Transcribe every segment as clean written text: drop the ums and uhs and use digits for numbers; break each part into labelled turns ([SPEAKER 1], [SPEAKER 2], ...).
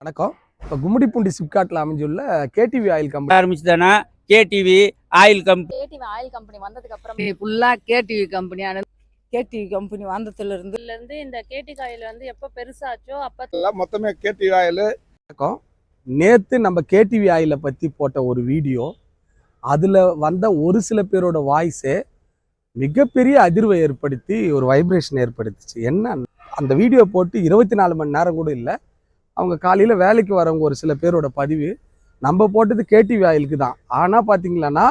[SPEAKER 1] வணக்கம். இப்போ கும்மிடிப்பூண்டி சிப்காட்டில் அமைஞ்சுள்ள கேடிவி ஆயில் கம்பெனி
[SPEAKER 2] ஆரம்பிச்சுதானா KTV oil company.
[SPEAKER 3] KTV oil company வந்ததுக்கு அப்புறம்
[SPEAKER 4] ஃபுல்லா கேடிவி கம்பெனியான கேடிவி கம்பெனி வந்ததுல இருந்து
[SPEAKER 3] இந்த கேடிவி ஆயில் வந்து எப்போ பெருசாச்சோ அப்ப
[SPEAKER 5] எல்லாம் மொத்தமே கேடிவி ஆயில்.
[SPEAKER 1] வணக்கம். நேற்று நம்ம கேடிவி ஆயிலை பற்றி போட்ட ஒரு வீடியோ, அதில் வந்த ஒரு சில பேரோட வாய்ஸே மிகப்பெரிய அதிர்வை ஏற்படுத்தி ஒரு வைப்ரேஷன் ஏற்படுத்துச்சு. என்ன அந்த வீடியோ போட்டு 24 மணி நேரம் கூட இல்லை. அவங்க காலையில் வேலைக்கு வரவங்க ஒரு சில பேரோட பதிவு நம்ம போட்டது கேடிவி ஆயிலுக்கு தான். ஆனால் பார்த்தீங்களான்னா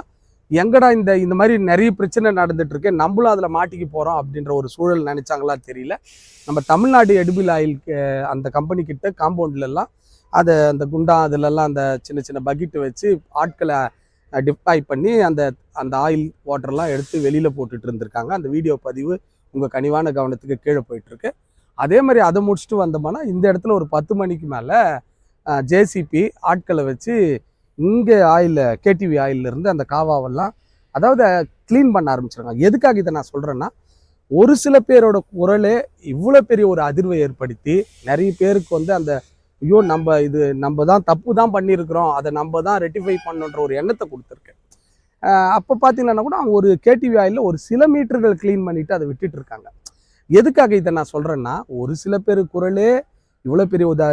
[SPEAKER 1] எங்கடா இந்த மாதிரி நிறைய பிரச்சனை நடந்துட்டு இருக்கு, நம்மளும் அதில் மாட்டிக்க போகிறோம் அப்படின்ற ஒரு சூழல் நினைச்சாங்களா தெரியல. நம்ம தமிழ்நாடு எடிபிள் ஆயில் அந்த கம்பெனி கிட்ட காம்பவுண்ட்லலாம் அதை அந்த குண்டா அதிலெல்லாம் அந்த சின்ன சின்ன பக்கெட்டு வச்சு ஆட்களை டிப்ளாய் பண்ணி அந்த ஆயில் வாட்டர்லாம் எடுத்து வெளியில் போட்டுட்டு இருந்திருக்காங்க. அந்த வீடியோ பதிவு உங்கள் கனிவான கவனத்துக்கு கீழே போயிட்டுருக்கு. அதே மாதிரி அதை முடிச்சுட்டு வந்தோம்னா இந்த இடத்துல ஒரு 10 மணிக்கு மேலே ஜேசிபி ஆட்களை வச்சு இங்கே கேடிவி ஆயிலிருந்து அந்த காவாவெல்லாம் அதாவது க்ளீன் பண்ண ஆரம்பிச்சிருக்காங்க. எதுக்காக இதை நான் சொல்கிறேன்னா, ஒரு சில பேரோட குரலே இவ்வளோ பெரிய ஒரு அதிர்வை ஏற்படுத்தி நிறைய பேருக்கு வந்து அந்த ஐயோ நம்ம தான் தப்பு தான் பண்ணியிருக்கிறோம், அதை நம்ம தான் ரெட்டிஃபை பண்ணுன்ற ஒரு எண்ணத்தை கொடுத்துருக்கு. அப்போ பார்த்தீங்கன்னா கூட அவங்க ஒரு கேடிவி ஆயிலில் ஒரு சில மீட்டர்கள் க்ளீன் பண்ணிவிட்டு அதை விட்டுட்டு இருக்காங்க. எதுக்காக இதை நான் சொல்கிறேன்னா, ஒரு சில பேர் குரலே இவ்வளோ பெரிய ஒரு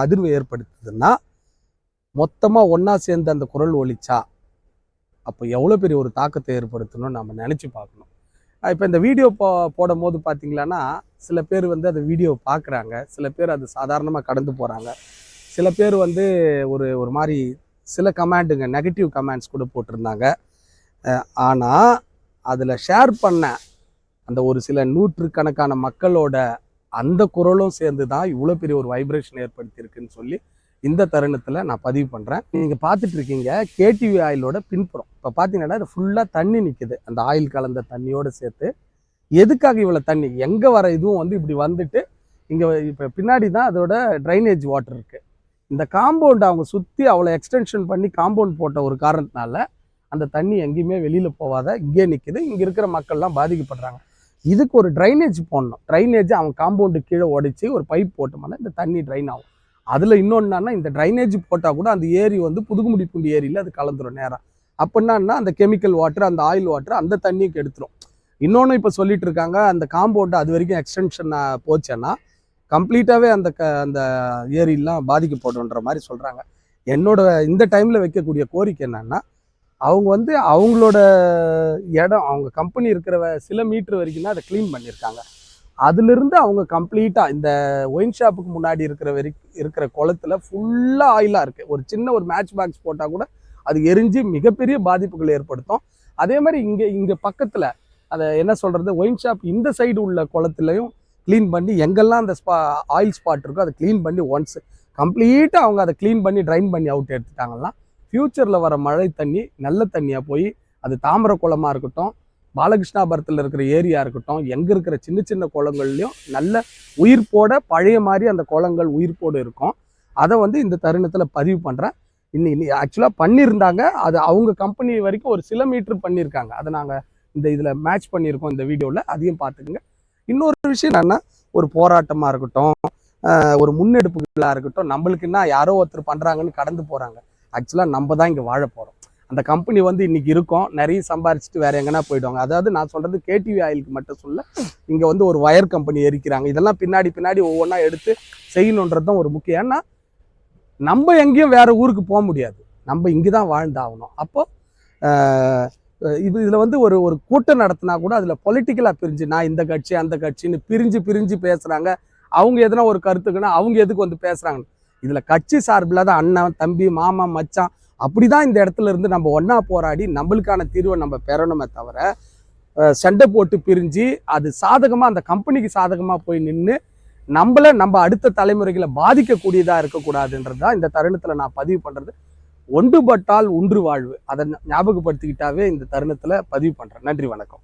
[SPEAKER 1] அதிர்வை ஏற்படுத்துதுன்னா மொத்தமாக ஒன்றா சேர்ந்து அந்த குரல் ஒலிச்சா அப்போ எவ்வளோ பெரிய ஒரு தாக்கத்தை ஏற்படுத்தணும்னு நம்ம நினச்சி பார்க்கணும். இப்போ இந்த வீடியோ போடும் போது பார்த்தீங்களான்னா சில பேர் வந்து அந்த வீடியோ பார்க்குறாங்க, சில பேர் அது சாதாரணமாக கடந்து போகிறாங்க, சில பேர் வந்து ஒரு மாதிரி சில கமெண்ட்டுங்க நெகட்டிவ் கமெண்ட்ஸ் கூட போட்டிருந்தாங்க. ஆனால் அதில் ஷேர் பண்ண அந்த ஒரு சில நூற்றுக்கணக்கான மக்களோட அந்த குரலும் சேர்ந்து தான் இவ்வளோ பெரிய ஒரு வைப்ரேஷன் ஏற்படுத்தியிருக்குன்னு சொல்லி இந்த தருணத்தில் நான் பதிவு பண்ணுறேன். நீங்கள் பார்த்துட்டு இருக்கீங்க கேடிவி ஆயிலோட பின்புறம். இப்போ பார்த்தீங்கன்னா இது ஃபுல்லாக தண்ணி நிற்குது, அந்த ஆயில் கலந்த தண்ணியோடு சேர்த்து. எதுக்காக இவ்வளோ தண்ணி, எங்கே வர இதுவும் வந்து இப்படி வந்துட்டு இங்கே இப்போ பின்னாடி தான் அதோட ட்ரைனேஜ் வாட்டர் இருக்குது. இந்த காம்பவுண்ட் அவங்க சுற்றி அவ்வளோ எக்ஸ்டென்ஷன் பண்ணி காம்பவுண்ட் போட்ட ஒரு காரணத்தினால அந்த தண்ணி எங்கேயுமே வெளியில் போகாத இங்கே நிற்குது. இங்கே இருக்கிற மக்கள்லாம் பாதிக்கப்படுறாங்க. இதுக்கு ஒரு ட்ரைனேஜ் போடணும். ட்ரைனேஜ் அவன் காம்பவுண்டு கீழே உடைச்சி ஒரு பைப் போட்டோம்னா இந்த தண்ணி ட்ரைன் ஆகும். அதில் இன்னொன்னா இந்த ட்ரைனேஜ் போட்டால் கூட அந்த ஏரி வந்து புதுக்குடிப்பூண்டி ஏரியில் அது கலந்துரும் நேரம். அப்படின்னா அந்த கெமிக்கல் வாட்டர் அந்த ஆயில் வாட்டர் அந்த தண்ணிக்கு எடுத்துரும். இன்னொன்று இப்போ சொல்லிட்டு இருக்காங்க, அந்த காம்பவுண்டு அது வரைக்கும் எக்ஸ்டென்ஷன் போச்சேன்னா கம்ப்ளீட்டாகவே அந்த ஏரியெல்லாம் பாதிக்கப்படுன்ற மாதிரி சொல்கிறாங்க. என்னோட இந்த டைமில் வைக்கக்கூடிய கோரிக்கை என்னன்னா, அவங்க வந்து அவங்களோட இடம் அவங்க கம்பெனி இருக்கிற சில மீட்டர் வரைக்கும் தான் அதை க்ளீன் பண்ணியிருக்காங்க. அதிலிருந்து அவங்க கம்ப்ளீட்டாக இந்த ஒயின் ஷாப்புக்கு முன்னாடி இருக்கிற குளத்துல ஃபுல்லாக ஆயிலாக இருக்குது. ஒரு சின்ன ஒரு மேட்ச் பாக்ஸ் போட்டால் கூட அது எரிஞ்சு மிகப்பெரிய பாதிப்புகள் ஏற்படுத்தும். அதே மாதிரி இங்கே பக்கத்தில் அதை என்ன சொல்கிறது, ஒயின் ஷாப் இந்த சைடு உள்ள குளத்துலையும் க்ளீன் பண்ணி எங்கெல்லாம் அந்த ஆயில் ஸ்பாட் இருக்கோ அதை க்ளீன் பண்ணி ஒன்ஸ் கம்ப்ளீட்டாக அவங்க அதை க்ளீன் பண்ணி ட்ரைன் பண்ணி அவுட் எடுத்துட்டாங்கன்னா ஃப்யூச்சரில் வர மழை தண்ணி நல்ல தண்ணியாக போய் அது தாமரை குளமாக இருக்கட்டும், பாலகிருஷ்ணாபுரத்தில் இருக்கிற ஏரியா இருக்கட்டும், எங்கே இருக்கிற சின்ன சின்ன குளங்கள்லையும் நல்ல உயிர்ப்போட பழைய மாதிரி அந்த குளங்கள் உயிர்ப்போடு இருக்கும். அதை வந்து இந்த தருணத்தில் பதிவு பண்ணுறேன். இன்னி ஆக்சுவலாக பண்ணியிருந்தாங்க, அது அவங்க கம்பெனி வரைக்கும் ஒரு சில மீட்டர் பண்ணியிருக்காங்க. அதை நாங்கள் இதில் மேட்ச் பண்ணியிருக்கோம் இந்த வீடியோவில், அதையும் பார்த்துக்குங்க. இன்னொரு விஷயம் என்னென்னா, ஒரு போராட்டமாக இருக்கட்டும், ஒரு முன்னெடுப்புகளாக இருக்கட்டும், நம்மளுக்குன்னா யாரோ ஒருத்தர் பண்ணுறாங்கன்னு கடந்து போகிறாங்க. ஆக்சுவலாக நம்ம தான் இங்கே வாழ போகிறோம். அந்த கம்பெனி வந்து இன்றைக்கி இருக்கும், நிறைய சம்பாரிச்சிட்டு வேறு எங்கன்னா போயிடுவாங்க. அதாவது நான் சொல்கிறது கேடிவி ஆயிலுக்கு மட்டும் சொல்ல, இங்கே வந்து ஒரு வயர் கம்பெனி எரிக்கிறாங்க. இதெல்லாம் பின்னாடி ஒவ்வொன்றா எடுத்து செய்யணுன்றது தான் ஒரு முக்கியம். ஏன்னா நம்ம எங்கேயும் வேறு ஊருக்கு போக முடியாது, நம்ம இங்கே தான் வாழ்ந்தாகணும். அப்போது இதில் வந்து ஒரு கூட்டம் நடத்தினா கூட அதில் பொலிட்டிக்கலாக பிரிஞ்சு நான் இந்த கட்சி அந்த கட்சின்னு பிரிஞ்சு பேசுகிறாங்க. அவங்க எதனா ஒரு கருத்துக்குன்னா அவங்க எதுக்கு வந்து பேசுகிறாங்க. இதில் கட்சி சார்பில் தான் அண்ணன் தம்பி மாமா மச்சான் அப்படி தான் இந்த இடத்துல இருந்து நம்ம ஒன்றா போராடி நம்மளுக்கான தீர்வை நம்ம பெறணுமே தவிர சண்டை போட்டு பிரிஞ்சு அது சாதகமாக அந்த கம்பெனிக்கு சாதகமாக போய் நின்று நம்ம அடுத்த தலைமுறைகளை பாதிக்கக்கூடியதாக இருக்கக்கூடாதுன்றது தான் இந்த தருணத்தில் நான் பதிவு பண்ணுறது. ஒன்றுபட்டால் ஒன்று வாழ்வு, அதை ஞாபகப்படுத்திக்கிட்டாவே இந்த தருணத்தில் பதிவு பண்ணுறேன். நன்றி, வணக்கம்.